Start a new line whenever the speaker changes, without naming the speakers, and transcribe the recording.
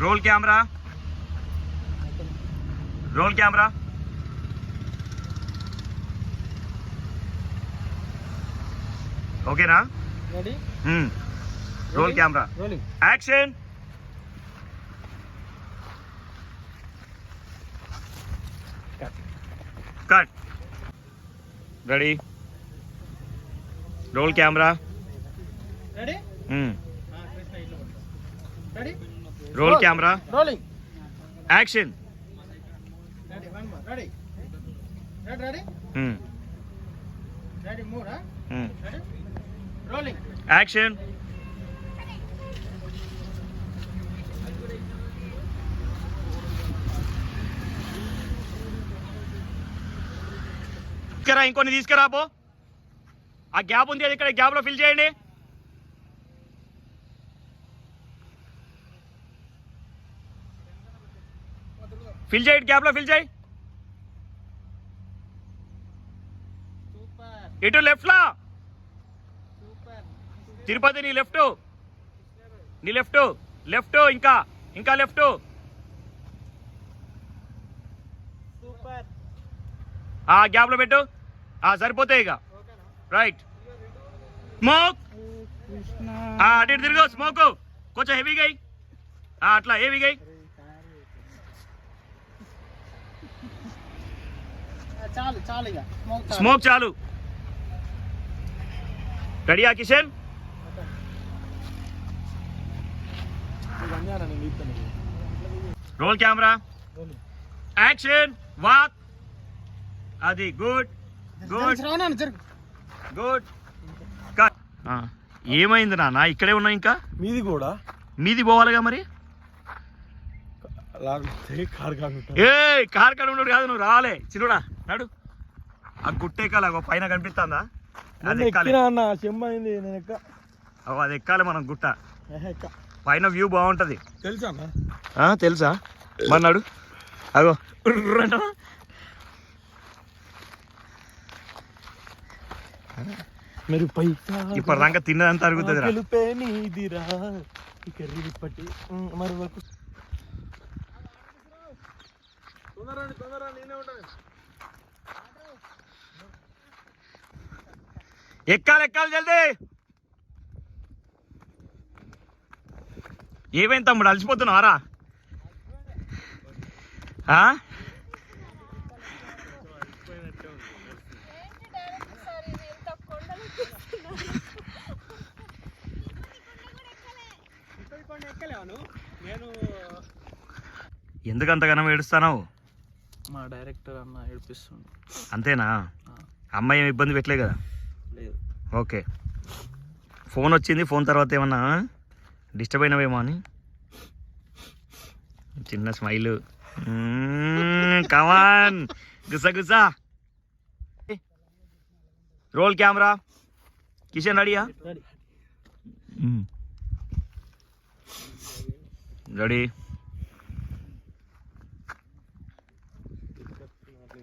Role camera, roll camera. ఓకేనా? Roll camera, action. Cut. Ready. Roll camera. Roll camera, action. Action. ఇంకొన్ని తీసుకురాపో. ఆ gap ఉంది, అది ఇక్కడ గ్యాప్ లో ఫిల్ చేయండి. ఫిల్ చేయండి, గ్యాప్ లో ఫిల్ చేయి. ఇటు లెఫ్ట్ లా తిరుపతి, నీ లెఫ్ట్, నీ లెఫ్ట్, లెఫ్ట్, ఇంకా ఇంకా లెఫ్ట్. గ్యాప్ లో పెట్టు. సరిపోతాయి ఇక. రైట్. స్మోక్. అటు ఇటు తిరుగు. స్మోక్ కొంచెం హెవీగా అయ్యి, అట్లా హెవీగా అయ్యి. స్మోక్ చాలు. రెడీయా Kishan? Role camera, action. Walk. అది గుడ్ గుడ్ గుడ్. ఏమైంది నాన్న? ఇక్కడే ఉన్నా. ఇంకా
మీది కూడా
మీది పోవాలిగా మరి. ఏ కార్ కాడ ఉండడు కాదు, నువ్వు రాలే. చిరుడా నడు. ఆ గుట్టెక్కాలి. పైన కనిపిస్తుందా? అది ఎక్కాలి. అది ఎక్కాలి మనం గుట్ట. పైన వ్యూ బాగుంటది. తెలుసా? మరి నడు. అగో ఇప్పటిదాకా తిన్నదంతా అరుగుతుంది. ఎక్కాలి ఎక్కాలి జల్దీ. ఏమైంది తమ్ముడు, అలసిపోతున్నావారా? ఎందుకు అంతగానం ఏడుస్తావు?
మా డైరెక్టర్ అన్న ఏడిపిస్తుంది.
అంతేనా? అమ్మాయి ఏమి ఇబ్బంది పెట్టలే కదా?
లేదు.
ఓకే. ఫోన్ వచ్చింది, ఫోన్ తర్వాత ఏమన్నా డిస్టర్బ్ అయినవేమో అని. చిన్న స్మైల్. కమాన్, గుసా గుసా. Roll camera. కిషన్ రెడీయా? రెడీ.